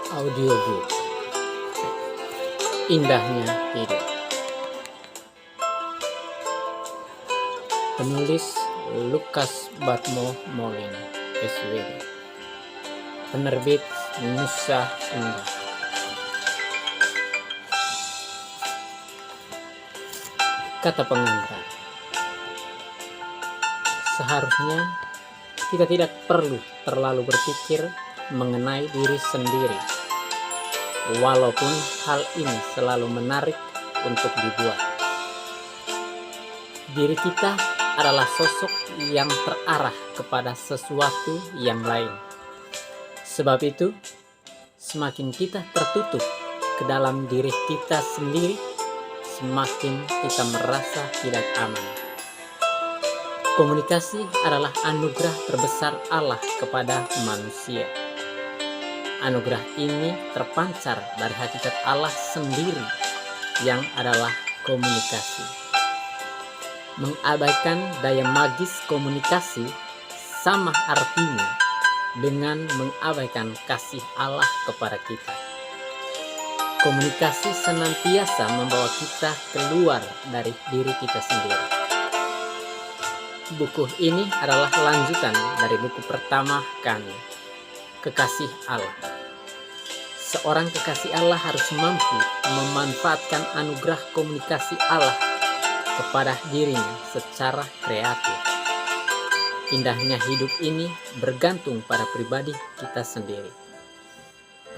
Audiobook Indahnya Hidup. Penulis Lukas Batmo Molina, SWD. Penerbit Nusa Indah. Kata pengantar. Seharusnya kita tidak perlu terlalu berpikir mengenai diri sendiri, walaupun hal ini selalu menarik untuk dibuat. Diri kita adalah sosok yang terarah kepada sesuatu yang lain. Sebab itu, semakin kita tertutup ke dalam diri kita sendiri, semakin kita merasa tidak aman. Komunikasi adalah anugerah terbesar Allah kepada manusia. Anugerah ini terpancar dari hakikat Allah sendiri yang adalah komunikasi. Mengabaikan daya magis komunikasi sama artinya dengan mengabaikan kasih Allah kepada kita. Komunikasi senantiasa membawa kita keluar dari diri kita sendiri. Buku ini adalah lanjutan dari buku pertama kami, Kekasih Allah. Seorang kekasih Allah harus mampu memanfaatkan anugerah komunikasi Allah kepada dirinya secara kreatif. Indahnya hidup ini bergantung pada pribadi kita sendiri.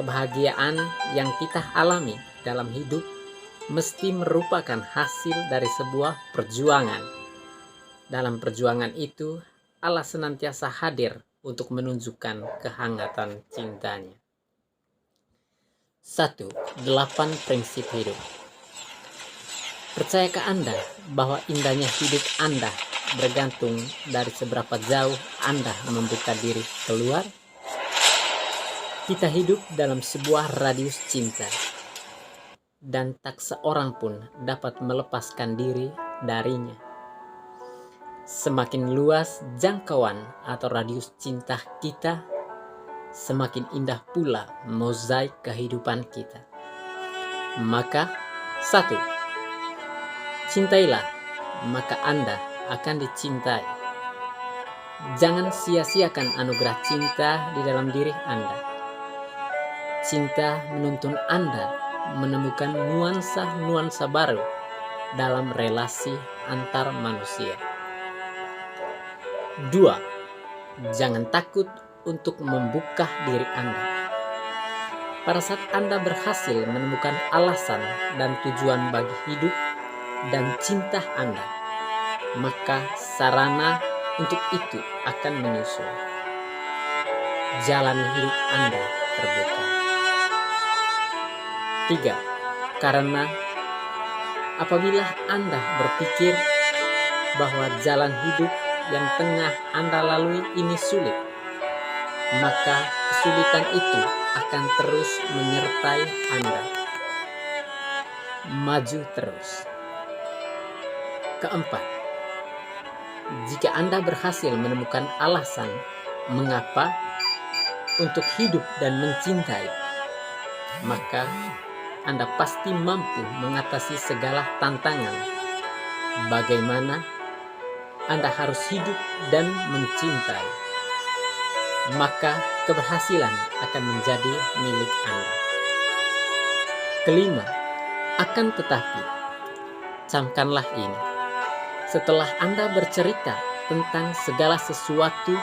Kebahagiaan yang kita alami dalam hidup mesti merupakan hasil dari sebuah perjuangan. Dalam perjuangan itu, Allah senantiasa hadir untuk menunjukkan kehangatan cintanya. 1. 8 prinsip hidup. Percayakah Anda bahwa indahnya hidup Anda bergantung dari seberapa jauh Anda membuka diri keluar? Kita hidup dalam sebuah radius cinta, dan tak seorang pun dapat melepaskan diri darinya. Semakin luas jangkauan atau radius cinta kita, semakin indah pula mozaik kehidupan kita. Maka, 1. Cintailah, maka Anda akan dicintai. Jangan sia-siakan anugerah cinta di dalam diri Anda. Cinta menuntun Anda menemukan nuansa-nuansa baru dalam relasi antar manusia. 2. Jangan takut untuk membuka diri Anda. Pada saat Anda berhasil menemukan alasan dan tujuan bagi hidup dan cinta Anda, maka sarana untuk itu akan menyusul. Jalan hidup Anda terbuka. 3. Karena apabila Anda berpikir bahwa jalan hidup yang tengah Anda lalui ini sulit, maka kesulitan itu akan terus menyertai Anda. Maju terus. 4. Jika Anda berhasil menemukan alasan mengapa untuk hidup dan mencintai, maka Anda pasti mampu mengatasi segala tantangan. Bagaimana Anda harus hidup dan mencintai, maka keberhasilan akan menjadi milik Anda. 5. Akan tetapi, camkanlah ini. Setelah Anda bercerita tentang segala sesuatu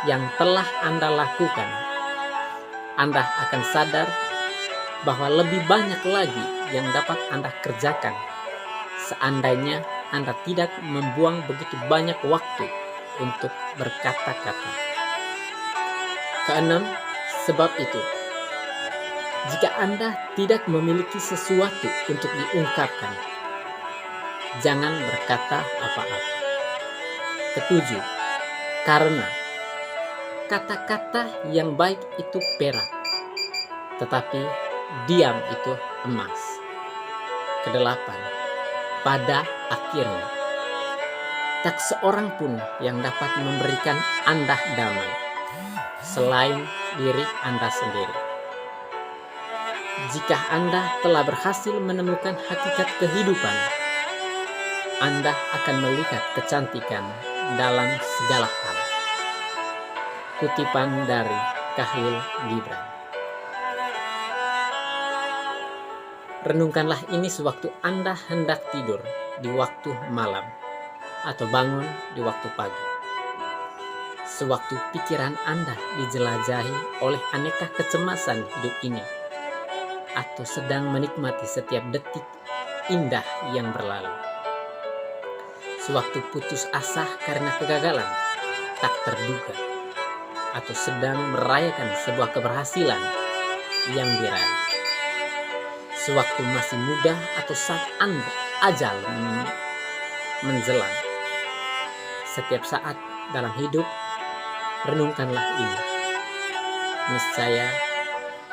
yang telah Anda lakukan, Anda akan sadar bahwa lebih banyak lagi yang dapat Anda kerjakan seandainya Anda tidak membuang begitu banyak waktu untuk berkata-kata. 6. Sebab itu, jika Anda tidak memiliki sesuatu untuk diungkapkan, jangan berkata apa-apa. 7. Karena kata-kata yang baik itu perak, tetapi diam itu emas. 8. Pada akhirnya, tak seorang pun yang dapat memberikan Anda damai selain diri Anda sendiri. Jika Anda telah berhasil menemukan hakikat kehidupan, Anda akan melihat kecantikan dalam segala hal. Kutipan dari Khalil Gibran. Renungkanlah ini sewaktu Anda hendak tidur di waktu malam atau bangun di waktu pagi. Sewaktu pikiran Anda dijelajahi oleh aneka kecemasan hidup ini, atau sedang menikmati setiap detik indah yang berlalu. Sewaktu putus asa karena kegagalan tak terduga, atau sedang merayakan sebuah keberhasilan yang diraih. Sewaktu masih muda atau saat Anda ajal menjelang. Setiap saat dalam hidup, renungkanlah ini. Niscaya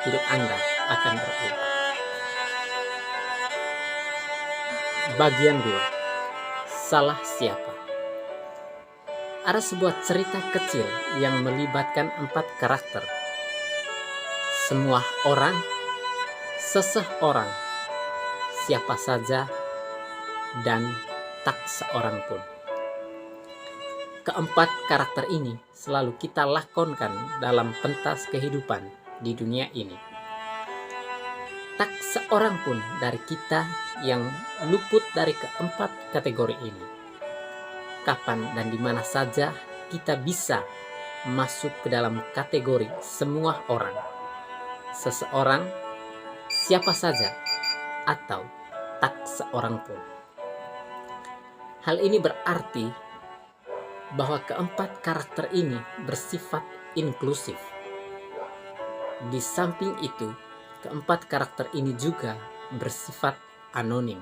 hidup Anda akan berubah. Bagian 2. Salah siapa? Ada sebuah cerita kecil yang melibatkan 4 karakter. Semua orang, seseorang, siapa saja, dan tak seorang pun. Keempat karakter ini selalu kita lakonkan dalam pentas kehidupan di dunia ini. Tak seorang pun dari kita yang luput dari keempat kategori ini. Kapan dan di mana saja kita bisa masuk ke dalam kategori semua orang, seseorang, siapa saja, atau tak seorang pun. Hal ini berarti bahwa keempat karakter ini bersifat inklusif. Di samping itu, keempat karakter ini juga bersifat anonim.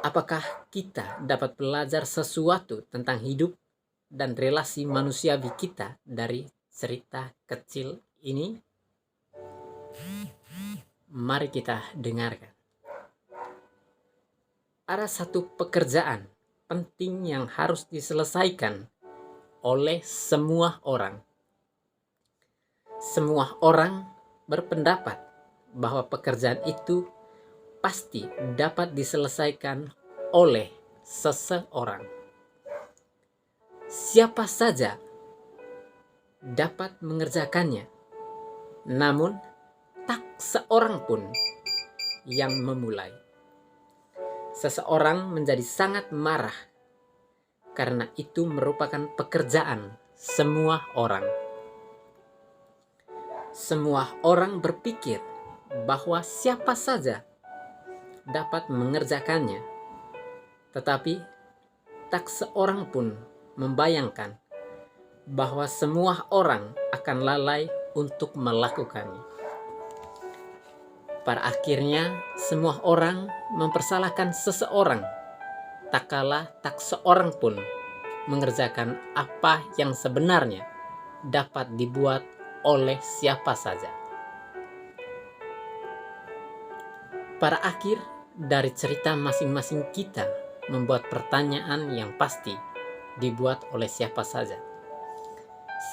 Apakah kita dapat belajar sesuatu tentang hidup dan relasi manusiawi kita dari cerita kecil ini? Mari kita dengarkan. Ada satu pekerjaan penting yang harus diselesaikan oleh semua orang. Semua orang berpendapat bahwa pekerjaan itu pasti dapat diselesaikan oleh seseorang. Siapa saja dapat mengerjakannya, namun tak seorang pun yang memulai. Seseorang menjadi sangat marah karena itu merupakan pekerjaan semua orang. Semua orang berpikir bahwa siapa saja dapat mengerjakannya, tetapi tak seorang pun membayangkan bahwa semua orang akan lalai untuk melakukannya. Pada akhirnya, semua orang mempersalahkan seseorang, tak kala tak seorang pun mengerjakan apa yang sebenarnya dapat dibuat oleh siapa saja. Pada akhir dari cerita masing-masing kita membuat pertanyaan yang pasti dibuat oleh siapa saja.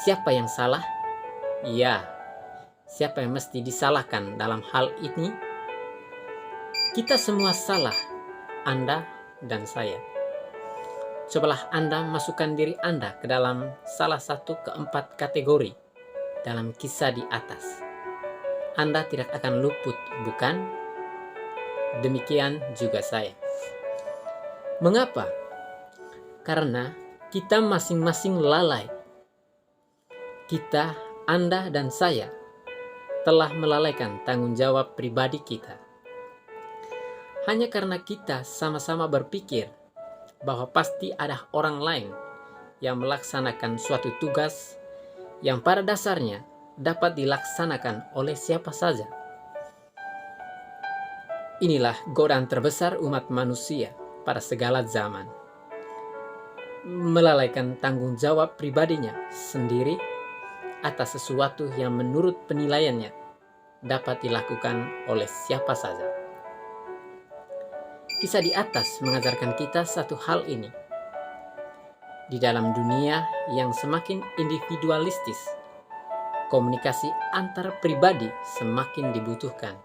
Siapa yang salah? Ya, siapa yang mesti disalahkan dalam hal ini? Kita semua salah, Anda dan saya. Cobalah Anda masukkan diri Anda ke dalam salah satu keempat kategori dalam kisah di atas. Anda tidak akan luput, bukan? Demikian juga saya. Mengapa? Karena kita masing-masing lalai. Kita, Anda dan saya, telah melalaikan tanggung jawab pribadi kita. Hanya karena kita sama-sama berpikir bahwa pasti ada orang lain yang melaksanakan suatu tugas yang pada dasarnya dapat dilaksanakan oleh siapa saja. Inilah godaan terbesar umat manusia pada segala zaman. Melalaikan tanggung jawab pribadinya sendiri atas sesuatu yang menurut penilaiannya dapat dilakukan oleh siapa saja. Kisah di atas mengajarkan kita satu hal ini. Di dalam dunia yang semakin individualistis, komunikasi antar pribadi semakin dibutuhkan.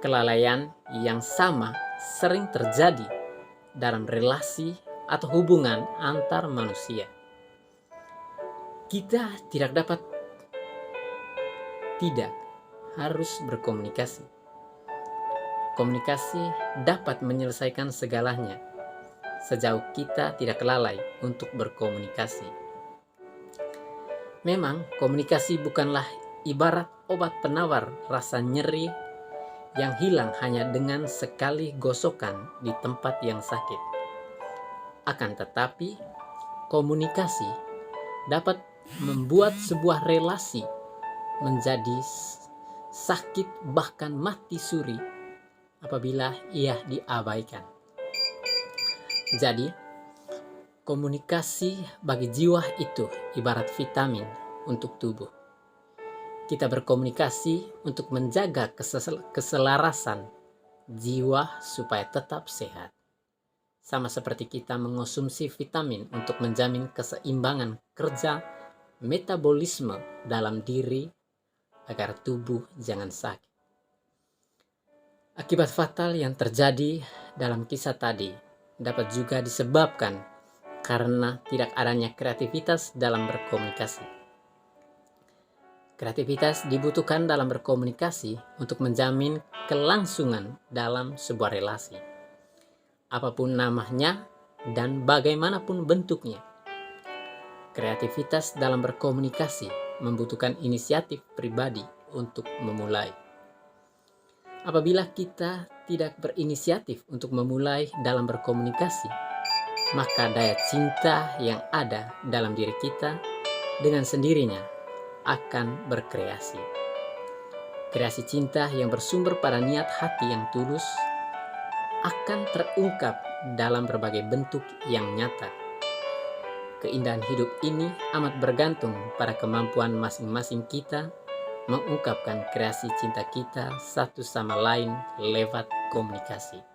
Kelalaian yang sama sering terjadi dalam relasi atau hubungan antar manusia. Kita tidak harus berkomunikasi. Komunikasi dapat menyelesaikan segalanya sejauh kita tidak lalai untuk berkomunikasi. Memang komunikasi bukanlah ibarat obat penawar rasa nyeri yang hilang hanya dengan sekali gosokan di tempat yang sakit. Akan tetapi, komunikasi dapat membuat sebuah relasi menjadi sakit bahkan mati suri apabila ia diabaikan. Jadi, komunikasi bagi jiwa itu ibarat vitamin untuk tubuh. Kita berkomunikasi untuk menjaga keselarasan jiwa supaya tetap sehat. Sama seperti kita mengonsumsi vitamin untuk menjamin keseimbangan kerja metabolisme dalam diri agar tubuh jangan sakit. Akibat fatal yang terjadi dalam kisah tadi dapat juga disebabkan karena tidak adanya kreativitas dalam berkomunikasi. Kreativitas dibutuhkan dalam berkomunikasi untuk menjamin kelangsungan dalam sebuah relasi. Apapun namanya dan bagaimanapun bentuknya. Kreativitas dalam berkomunikasi membutuhkan inisiatif pribadi untuk memulai. Apabila kita tidak berinisiatif untuk memulai dalam berkomunikasi, maka daya cinta yang ada dalam diri kita dengan sendirinya akan berkreasi. Kreasi cinta yang bersumber pada niat hati yang tulus akan terungkap dalam berbagai bentuk yang nyata. Keindahan hidup ini amat bergantung pada kemampuan masing-masing kita mengungkapkan kreasi cinta kita satu sama lain lewat komunikasi.